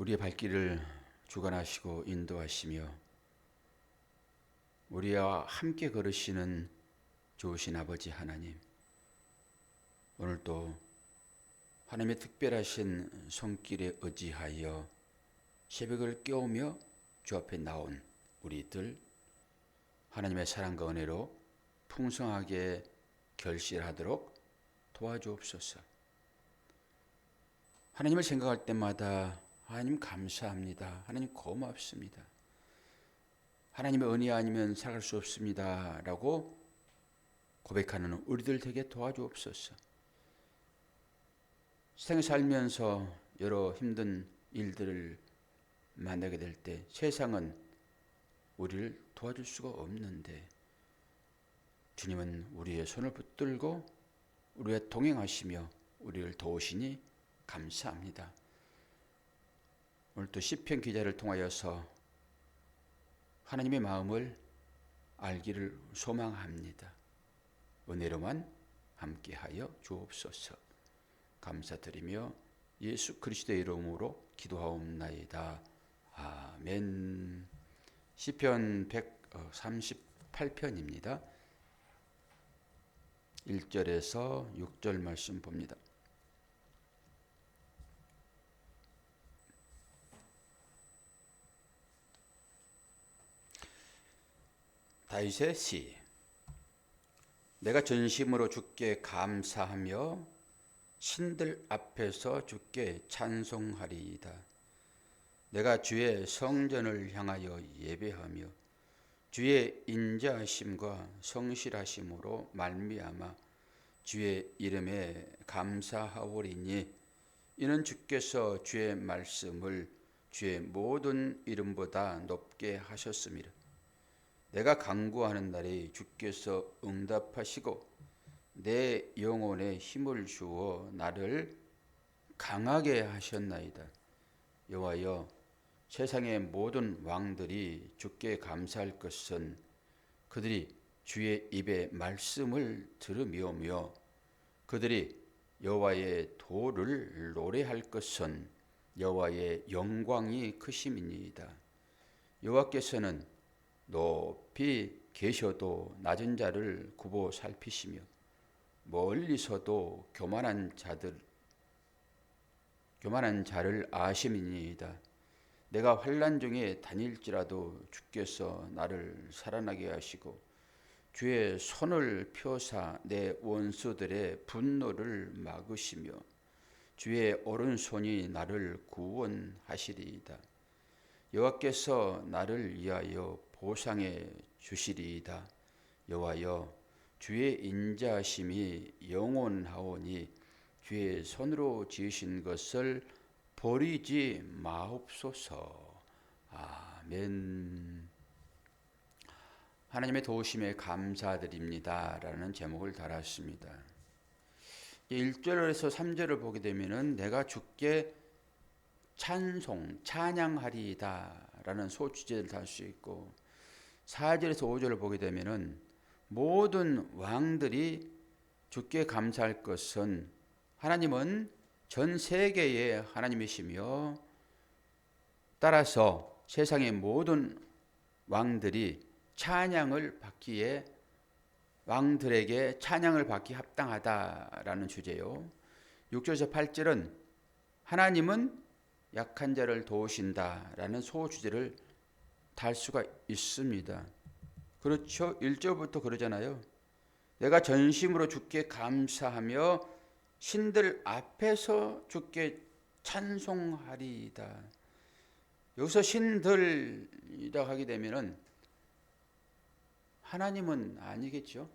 우리의 발길을 주관하시고 인도하시며 우리와 함께 걸으시는 좋으신 아버지 하나님, 오늘도 하나님의 특별하신 손길에 의지하여 새벽을 깨우며 주 앞에 나온 우리들, 하나님의 사랑과 은혜로 풍성하게 결실하도록 도와주옵소서. 하나님을 생각할 때마다 하나님 감사합니다. 하나님 고맙습니다. 하나님의 은혜 아니면 살아갈 수 없습니다. 라고 고백하는 우리들 되게 도와주옵소서. 세상에 살면서 여러 힘든 일들을 만나게 될 때 세상은 우리를 도와줄 수가 없는데 주님은 우리의 손을 붙들고 우리와 동행하시며 우리를 도우시니 감사합니다. 오늘도 시편 기자를 통하여서 하나님의 마음을 알기를 소망합니다. 은혜로만 함께하여 주옵소서. 감사드리며 예수 그리스도의 이름으로 기도하옵나이다. 아멘. 시편 138편입니다. 1절에서 6절 말씀 봅니다. 다윗의 시. 내가 전심으로 주께 감사하며 신들 앞에서 주께 찬송하리이다. 내가 주의 성전을 향하여 예배하며 주의 인자하심과 성실하심으로 말미암아 주의 이름에 감사하오리니 이는 주께서 주의 말씀을 주의 모든 이름보다 높게 하셨음이라. 내가 간구하는 날에 주께서 응답하시고 내 영혼에 힘을 주어 나를 강하게 하셨나이다. 여호와여, 세상의 모든 왕들이 주께 감사할 것은 그들이 주의 입의 말씀을 들으며며 그들이 여호와의 도를 노래할 것은 여호와의 영광이 크심이니이다. 여호와께서는 높이 계셔도 낮은 자를 굽어 살피시며 멀리서도 교만한 자를 아심이니이다. 내가 환난 중에 다닐지라도 주께서 나를 살아나게 하시고 주의 손을 펴사 내 원수들의 분노를 막으시며 주의 오른손이 나를 구원하시리이다. 여호와께서 나를 위하여 보상해 주시리이다. 여호와여, 주의 인자하심이 영원하오니 주의 손으로 지으신 것을 버리지 마옵소서. 아멘. 하나님의 도우심에 감사드립니다 라는 제목을 달았습니다. 1절에서 3절을 보게 되면 내가 주께 찬양하리이다 라는 소주제를 달 수 있고 4절에서 5절을 보게 되면 모든 왕들이 주께 감사할 것은 하나님은 전 세계의 하나님이시며 따라서 세상의 모든 왕들이 찬양을 받기에 왕들에게 찬양을 받기 합당하다라는 주제요. 6절에서 8절은 하나님은 약한 자를 도우신다라는 소주제를 달 수가 있습니다. 그렇죠. 1절부터 그러잖아요. 내가 전심으로 주께 감사하며 신들 앞에서 주께 찬송하리이다. 여기서 신들이라고 하게 되면은 하나님은 아니겠죠.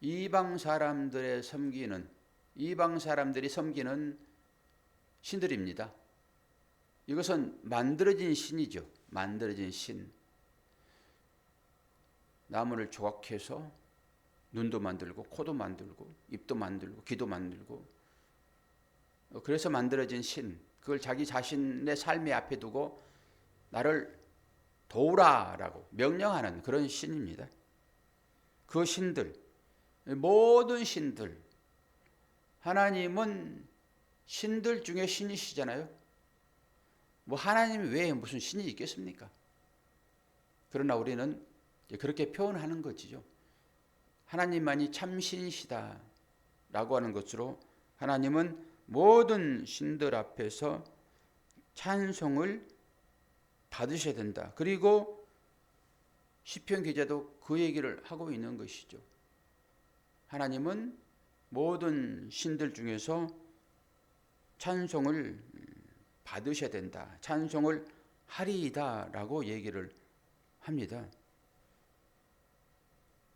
이방 사람들이 섬기는 신들입니다. 이것은 만들어진 신이죠. 만들어진 신. 나무를 조각해서 눈도 만들고 코도 만들고 입도 만들고 귀도 만들고 그래서 만들어진 신. 그걸 자기 자신의 삶의 앞에 두고 나를 도우라라고 명령하는 그런 신입니다. 그 신들, 모든 신들, 하나님은 신들 중에 신이시잖아요. 뭐 하나님 외에 무슨 신이 있겠습니까? 그러나 우리는 그렇게 표현하는 거지요. 하나님만이 참 신이시다 라고 하는 것으로 하나님은 모든 신들 앞에서 찬송을 받으셔야 된다. 그리고 시편 기자도 그 얘기를 하고 있는 것이죠. 하나님은 모든 신들 중에서 찬송을 받으셔야 된다. 찬송을 하리이다 라고 얘기를 합니다.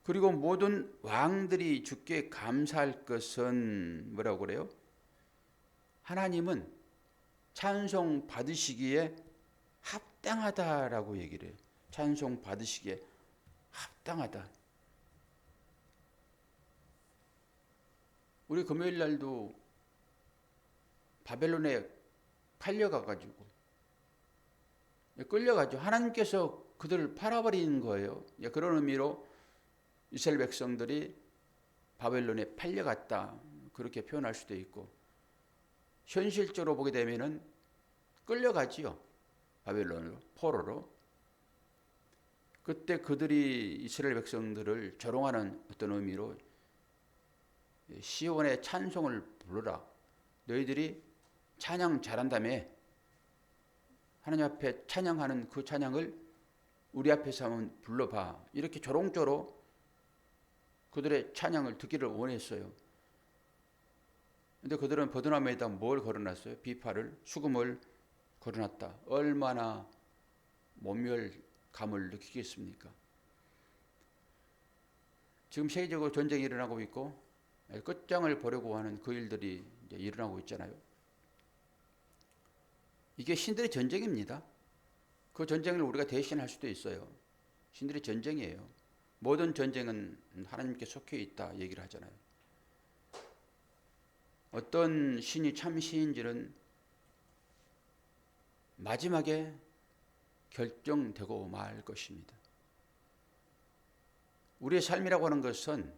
그리고 모든 왕들이 주께 감사할 것은 뭐라고 그래요? 하나님은 찬송 받으시기에 합당하다라고 얘기를 해요. 찬송 받으시기에 합당하다. 우리 금요일 날도 바벨론에 팔려가가지고 끌려가죠. 하나님께서 그들을 팔아버리는 거예요. 그런 의미로 이스라엘 백성들이 바벨론에 팔려갔다 그렇게 표현할 수도 있고, 현실적으로 보게 되면은 끌려가지요. 바벨론으로, 포로로. 그때 그들이 이스라엘 백성들을 조롱하는 어떤 의미로 시온의 찬송을 부르라. 너희들이 찬양 잘한다며 하나님 앞에 찬양하는 그 찬양을 우리 앞에서 한번 불러봐. 이렇게 조롱조로 그들의 찬양을 듣기를 원했어요. 근데 그들은 버드나무에다 뭘 걸어놨어요? 비파를, 수금을 걸어놨다. 얼마나 모멸감을 느끼겠습니까? 지금 세계적으로 전쟁이 일어나고 있고 끝장을 보려고 하는 그 일들이 이제 일어나고 있잖아요. 이게 신들의 전쟁입니다. 그 전쟁을 우리가 대신할 수도 있어요. 신들의 전쟁이에요. 모든 전쟁은 하나님께 속해 있다 얘기를 하잖아요. 어떤 신이 참 신인지는 마지막에 결정되고 말 것입니다. 우리의 삶이라고 하는 것은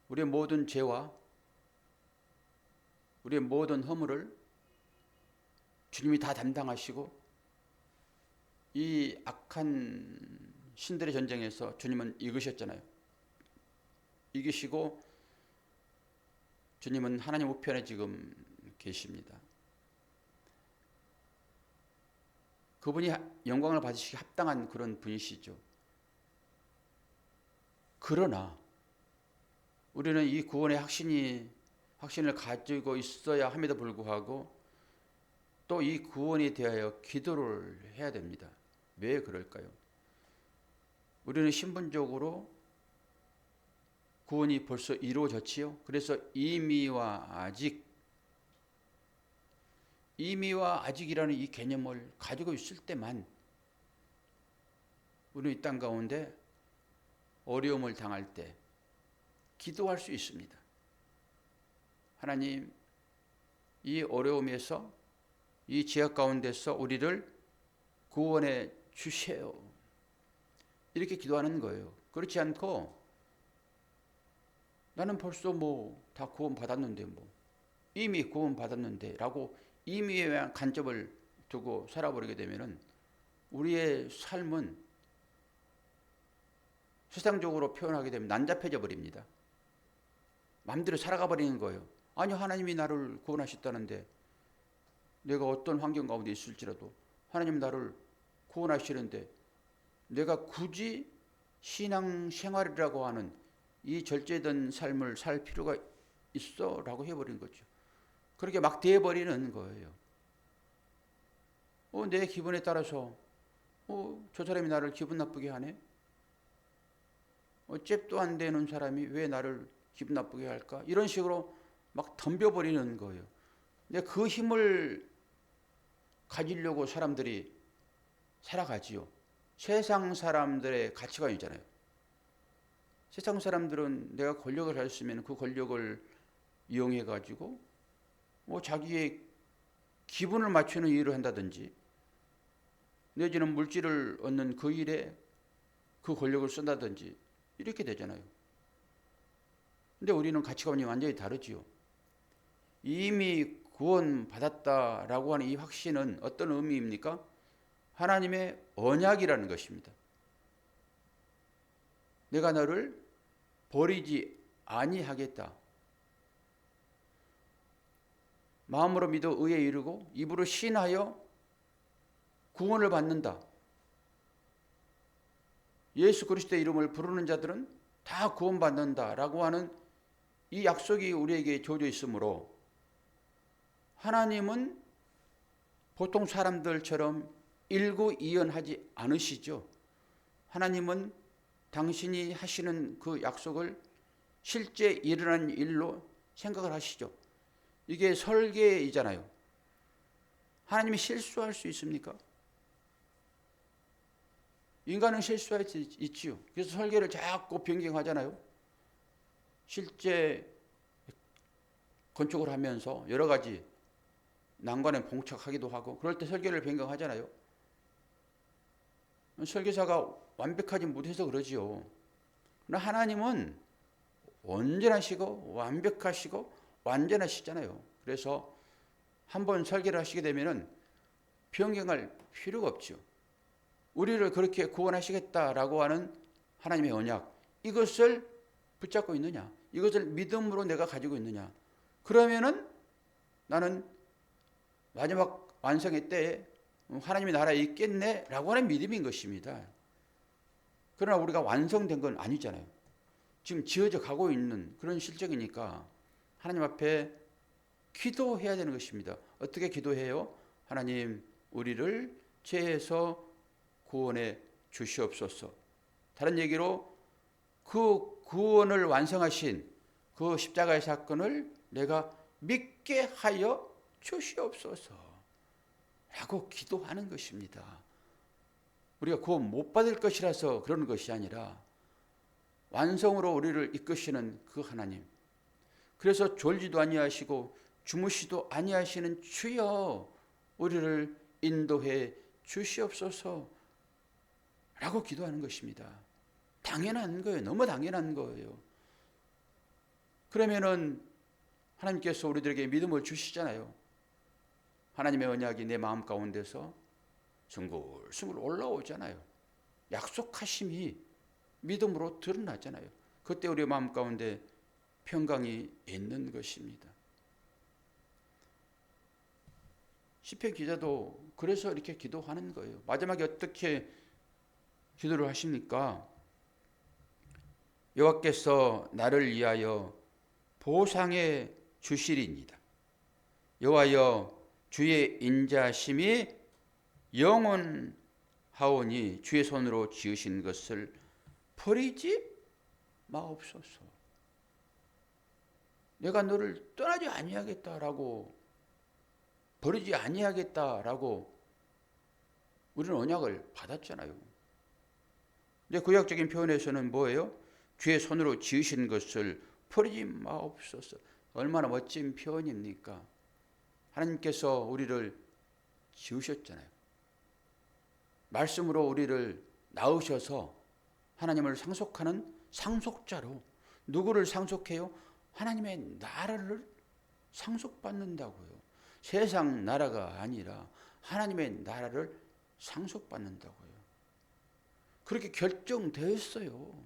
우리의 모든 죄와 우리의 모든 허물을 주님이 다 담당하시고, 이 악한 신들의 전쟁에서 주님은 이기셨잖아요. 이기시고 주님은 하나님 우편에 지금 계십니다. 그분이 영광을 받으시기 합당한 그런 분이시죠. 그러나 우리는 이 구원의 확신을 가지고 있어야 함에도 불구하고 또 이 구원에 대하여 기도를 해야 됩니다. 왜 그럴까요? 우리는 신분적으로 구원이 벌써 이루어졌지요. 그래서 이미와 아직이라는 이 개념을 가지고 있을 때만 우리는 이 땅 가운데 어려움을 당할 때 기도할 수 있습니다. 하나님, 이 어려움에서, 이 지역 가운데서 우리를 구원해 주세요. 이렇게 기도하는 거예요. 그렇지 않고 나는 벌써 다 구원 받았는데 이미 구원 받았는데 라고 임의에 대한 간접을 두고 살아버리게 되면은 우리의 삶은 세상적으로 표현하게 되면 난잡해져 버립니다. 마음대로 살아가 버리는 거예요. 아니, 하나님이 나를 구원하셨다는데, 내가 어떤 환경 가운데 있을지라도 하나님 나를 구원하시는데 내가 굳이 신앙생활이라고 하는 이 절제된 삶을 살 필요가 있어? 라고 해버린 거죠. 그렇게 막 대해버리는 거예요. 내 기분에 따라서 저 사람이 나를 기분 나쁘게 하네? 잽도 안 되는 사람이 왜 나를 기분 나쁘게 할까? 이런 식으로 막 덤벼버리는 거예요. 근데 그 힘을 가지려고 사람들이 살아가지요. 세상 사람들의 가치관이잖아요. 세상 사람들은 내가 권력을 가졌으면 그 권력을 이용해 가지고 자기의 기분을 맞추는 일을 한다든지, 내지는 물질을 얻는 그 일에 그 권력을 쓴다든지 이렇게 되잖아요. 근데 우리는 가치관이 완전히 다르지요. 이미 구원받았다라고 하는 이 확신은 어떤 의미입니까? 하나님의 언약이라는 것입니다. 내가 너를 버리지 아니하겠다. 마음으로 믿어 의에 이르고 입으로 신하여 구원을 받는다. 예수 그리스도의 이름을 부르는 자들은 다 구원받는다라고 하는 이 약속이 우리에게 주어져 있으므로 하나님은 보통 사람들처럼 일구이연하지 않으시죠. 하나님은 당신이 하시는 그 약속을 실제 일어난 일로 생각을 하시죠. 이게 설계이잖아요. 하나님이 실수할 수 있습니까? 인간은 실수할 수 있지요. 그래서 설계를 자꾸 변경하잖아요. 실제 건축을 하면서 여러 가지 난관에 봉착하기도 하고 그럴 때 설계를 변경하잖아요. 설계사가 완벽하지 못해서 그러지요. 그러나 하나님은 온전하시고 완벽하시고 완전하시잖아요. 그래서 한번 설계를 하시게 되면은 변경할 필요가 없죠. 우리를 그렇게 구원하시겠다라고 하는 하나님의 언약, 이것을 붙잡고 있느냐? 이것을 믿음으로 내가 가지고 있느냐? 그러면은 나는 마지막 완성의 때에 하나님의 나라에 있겠네라고 하는 믿음인 것입니다. 그러나 우리가 완성된 건 아니잖아요. 지금 지어져 가고 있는 그런 실정이니까 하나님 앞에 기도해야 되는 것입니다. 어떻게 기도해요? 하나님, 우리를 죄에서 구원해 주시옵소서. 다른 얘기로 그 구원을 완성하신 그 십자가의 사건을 내가 믿게 하여 주시옵소서 라고 기도하는 것입니다. 우리가 구원 못 받을 것이라서 그러는 것이 아니라 완성으로 우리를 이끄시는 그 하나님, 그래서 졸지도 아니하시고 주무시도 아니하시는 주여 우리를 인도해 주시옵소서 라고 기도하는 것입니다. 당연한 거예요. 너무 당연한 거예요. 그러면은 하나님께서 우리들에게 믿음을 주시잖아요. 하나님의 언약이 내 마음 가운데서 숭글숭글 올라오잖아요. 약속하심이 믿음으로 드러나잖아요. 그때 우리 마음 가운데 평강이 있는 것입니다. 시편 기자도 그래서 이렇게 기도하는 거예요. 마지막에 어떻게 기도를 하십니까? 여호와께서 나를 위하여 보상해 주시리이다. 여호와여 주의 인자심이 영원하오니 주의 손으로 지으신 것을 버리지 마옵소서. 내가 너를 떠나지 아니하겠다라고, 버리지 아니하겠다라고 우리는 언약을 받았잖아요. 근데 구약적인 표현에서는 뭐예요? 주의 손으로 지으신 것을 버리지 마옵소서. 얼마나 멋진 표현입니까? 하나님께서 우리를 지으셨잖아요. 말씀으로 우리를 낳으셔서 하나님을 상속하는 상속자로, 누구를 상속해요? 하나님의 나라를 상속받는다고요. 세상 나라가 아니라 하나님의 나라를 상속받는다고요. 그렇게 결정되었어요.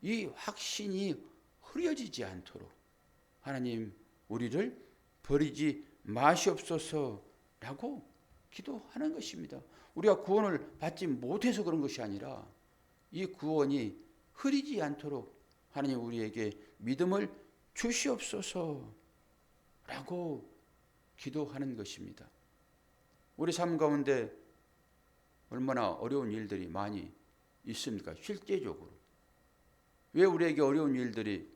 이 확신이 흐려지지 않도록 하나님 우리를 버리지 마시옵소서라고 기도하는 것입니다. 우리가 구원을 받지 못해서 그런 것이 아니라 이 구원이 흐리지 않도록 하나님 우리에게 믿음을 주시옵소서라고 기도하는 것입니다. 우리 삶 가운데 얼마나 어려운 일들이 많이 있습니까? 실제적으로. 왜 우리에게 어려운 일들이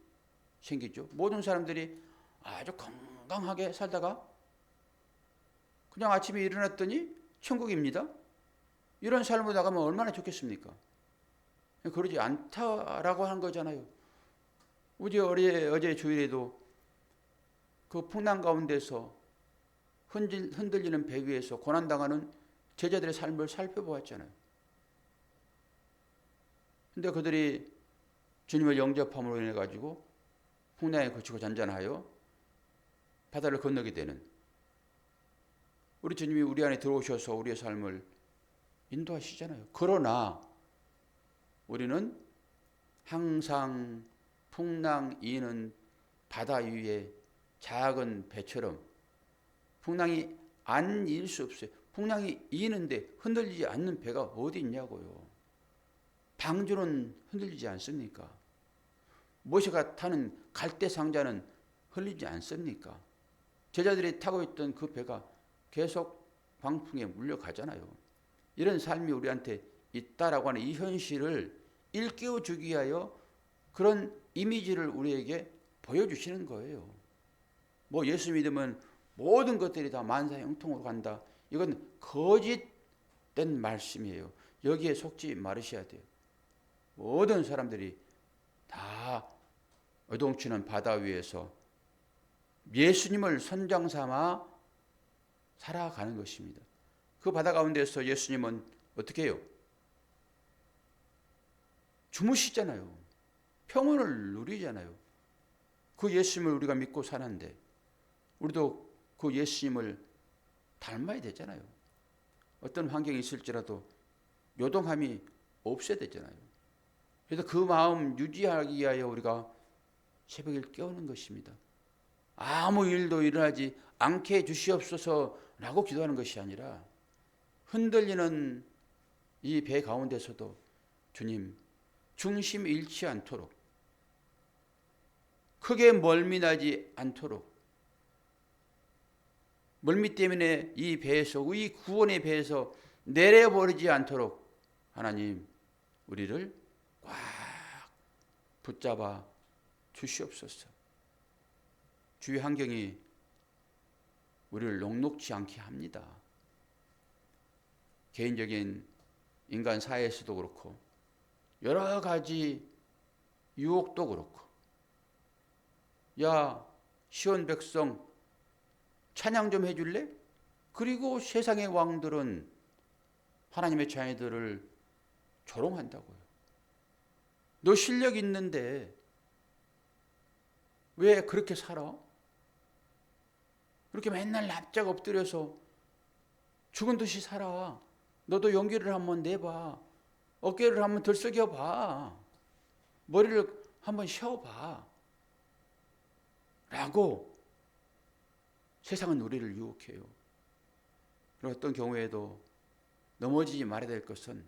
생기죠? 모든 사람들이 아주 건강하게 살다가 그냥 아침에 일어났더니 천국입니다. 이런 삶으로 나가면 얼마나 좋겠습니까? 그러지 않다라고 하는 거잖아요. 어제 주일에도 그 풍랑 가운데서 흔들리는 배 위에서 고난당하는 제자들의 삶을 살펴보았잖아요. 근데 그들이 주님을 영접함으로 인해 가지고 풍랑에 거치고 잔잔하여 바다를 건너게 되는 우리 주님이 우리 안에 들어오셔서 우리의 삶을 인도하시잖아요. 그러나 우리는 항상 풍랑 이는 바다 위에 작은 배처럼 풍랑이 안 이을 수 없어요. 풍랑이 이는데 흔들리지 않는 배가 어디 있냐고요. 방주는 흔들리지 않습니까? 모세가 타는 갈대 상자는 흔들리지 않습니까? 제자들이 타고 있던 그 배가 계속 광풍에 물려가잖아요. 이런 삶이 우리한테 있다라고 하는 이 현실을 일깨워 주기 위하여 그런 이미지를 우리에게 보여주시는 거예요. 뭐 예수 믿으면 모든 것들이 다 만사형통으로 간다. 이건 거짓된 말씀이에요. 여기에 속지 말으셔야 돼요. 모든 사람들이 다 요동치는 바다 위에서 예수님을 선장 삼아 살아가는 것입니다. 그 바다 가운데서 예수님은 어떻게 해요? 주무시잖아요. 평온을 누리잖아요. 그 예수님을 우리가 믿고 사는데 우리도 그 예수님을 닮아야 되잖아요. 어떤 환경이 있을지라도 요동함이 없어야 되잖아요. 그래서 그 마음 유지하기 위하여 우리가 새벽에 깨우는 것입니다. 아무 일도 일어나지 않게 해주시옵소서라고 기도하는 것이 아니라 흔들리는 이 배 가운데서도 주님 중심 잃지 않도록 크게 멀미나지 않도록 멀미 때문에 이 배에서 이 구원의 배에서 내려버리지 않도록 하나님 우리를 꽉 붙잡아 주시옵소서. 주위 환경이 우리를 녹록지 않게 합니다. 개인적인 인간 사회에서도 그렇고 여러 가지 유혹도 그렇고 야 시온 백성 찬양 좀 해줄래? 그리고 세상의 왕들은 하나님의 자녀들을 조롱한다고요. 너 실력 있는데 왜 그렇게 살아? 그렇게 맨날 납작 엎드려서 죽은 듯이 살아. 너도 용기를 한번 내봐. 어깨를 한번 들썩여봐. 머리를 한번 쉬어봐. 라고 세상은 우리를 유혹해요. 그리고 어떤 경우에도 넘어지지 말아야 될 것은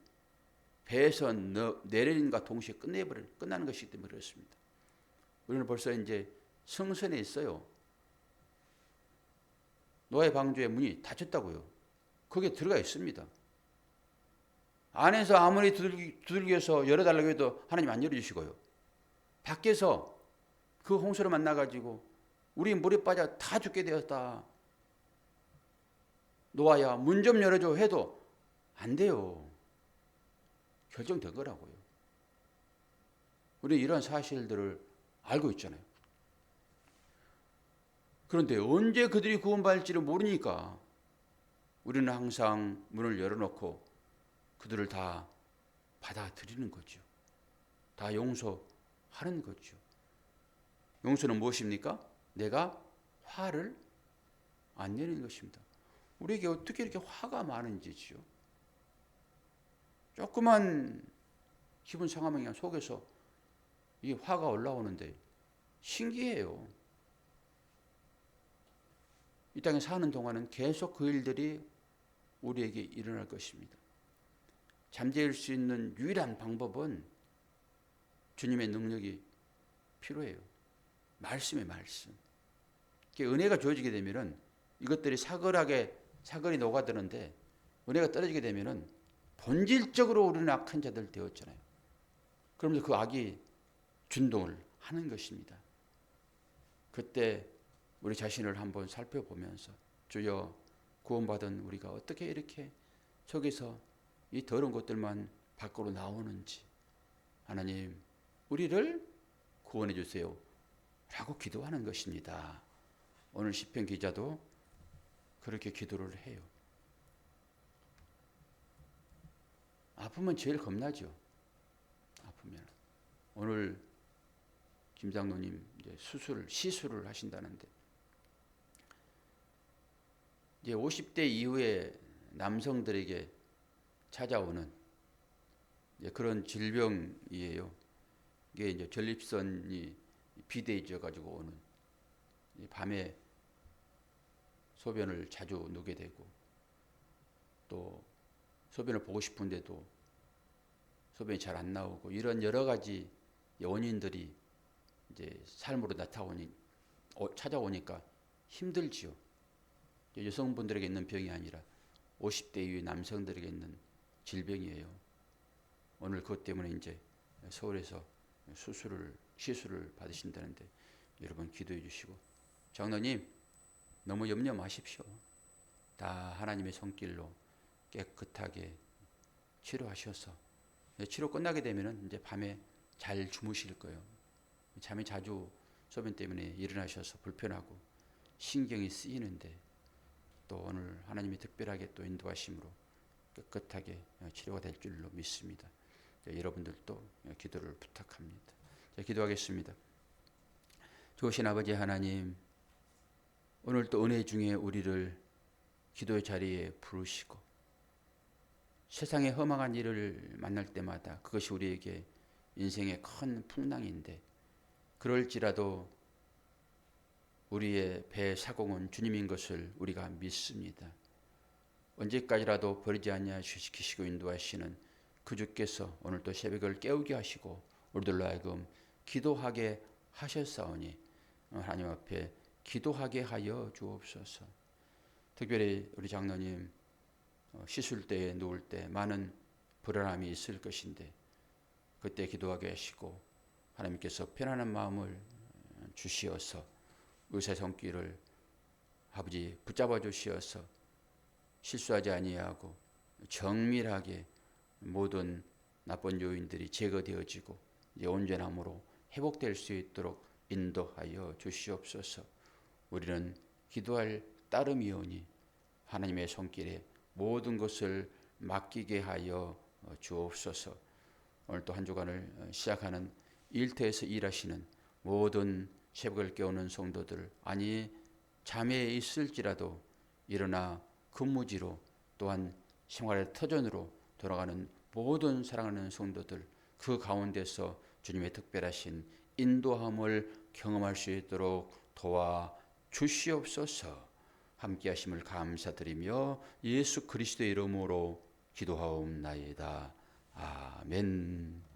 배에서 내리는과 동시에 끝나는 것이기 때문에 그렇습니다. 우리는 벌써 이제 성선에 있어요. 노아의 방주의 문이 닫혔다고요. 거기에 들어가 있습니다. 안에서 아무리 두들겨서 열어달라고 해도 하나님 안 열어주시고요. 밖에서 그 홍수를 만나가지고 우리 물에 빠져 다 죽게 되었다. 노아야 문 좀 열어줘 해도 안 돼요. 결정된 거라고요. 우리 이런 사실들을 알고 있잖아요. 그런데 언제 그들이 구원받을지를 모르니까 우리는 항상 문을 열어놓고 그들을 다 받아들이는 거죠. 다 용서하는 거죠. 용서는 무엇입니까? 내가 화를 안 내는 것입니다. 우리에게 어떻게 이렇게 화가 많은지죠. 조그만 기분 상하면 속에서 이 화가 올라오는데 신기해요. 이 땅에 사는 동안은 계속 그 일들이 우리에게 일어날 것입니다. 잠재울 수 있는 유일한 방법은 주님의 능력이 필요해요. 말씀의 말씀. 은혜가 주어지게 되면은 이것들이 사거리 녹아드는데 은혜가 떨어지게 되면은 본질적으로 우리는 악한 자들 되었잖아요. 그러면서 그 악이 준동을 하는 것입니다. 그때 우리 자신을 한번 살펴보면서 주여 구원받은 우리가 어떻게 이렇게 속에서 이 더러운 것들만 밖으로 나오는지 하나님 우리를 구원해 주세요 라고 기도하는 것입니다. 오늘 시편 기자도 그렇게 기도를 해요. 아프면 제일 겁나죠. 아프면. 오늘 김장로님 이제 시술을 하신다는데 이제 50대 이후에 남성들에게 찾아오는 그런 질병이에요. 이게 이제 전립선이 비대해져 가지고 오는, 밤에 소변을 자주 누게 되고, 또 소변을 보고 싶은데도 소변이 잘 안 나오고, 이런 여러 가지 원인들이 이제 삶으로 찾아오니까 힘들지요. 여성분들에게 있는 병이 아니라 50대 이후의 남성들에게 있는 질병이에요. 오늘 그것 때문에 이제 서울에서 시술을 받으신다는데 여러분 기도해 주시고, 장로님 너무 염려 마십시오. 다 하나님의 손길로 깨끗하게 치료하셔서 치료 끝나게 되면은 이제 밤에 잘 주무실 거예요. 잠이 자주 소변 때문에 일어나셔서 불편하고 신경이 쓰이는데, 또 오늘 하나님이 특별하게 또 인도하심으로 깨끗하게 치료가 될 줄로 믿습니다. 여러분들도 기도를 부탁합니다. 기도하겠습니다. 좋으신 아버지 하나님, 오늘 또 은혜 중에 우리를 기도의 자리에 부르시고, 세상에 허망한 일을 만날 때마다 그것이 우리에게 인생의 큰 풍랑인데, 그럴지라도 우리의 배 사공은 주님인 것을 우리가 믿습니다. 언제까지라도 버리지 아니하시고 인도하시는 그 주께서 오늘 또 새벽을 깨우게 하시고 우리들로 하여금 기도하게 하셨사오니 하나님 앞에 기도하게 하여 주옵소서. 특별히 우리 장로님 씻을 때에 누울 때 많은 불안함이 있을 것인데, 그때 기도하게 하시고 하나님께서 편안한 마음을 주시어서 의사의 손길을 아버지 붙잡아 주시어서 실수하지 아니하고 정밀하게 모든 나쁜 요인들이 제거되어지고 이제 온전함으로 회복될 수 있도록 인도하여 주시옵소서. 우리는 기도할 따름이오니 하나님의 손길에 모든 것을 맡기게 하여 주옵소서. 오늘 또 한 주간을 시작하는 일터에서 일하시는 모든 새벽을 깨우는 성도들, 아니 잠에 있을지라도 일어나 근무지로 또한 생활의 터전으로 돌아가는 모든 사랑하는 성도들, 그 가운데서 주님의 특별하신 인도함을 경험할 수 있도록 도와 주시옵소서. 함께 하심을 감사드리며 예수 그리스도의 이름으로 기도하옵나이다. 아멘.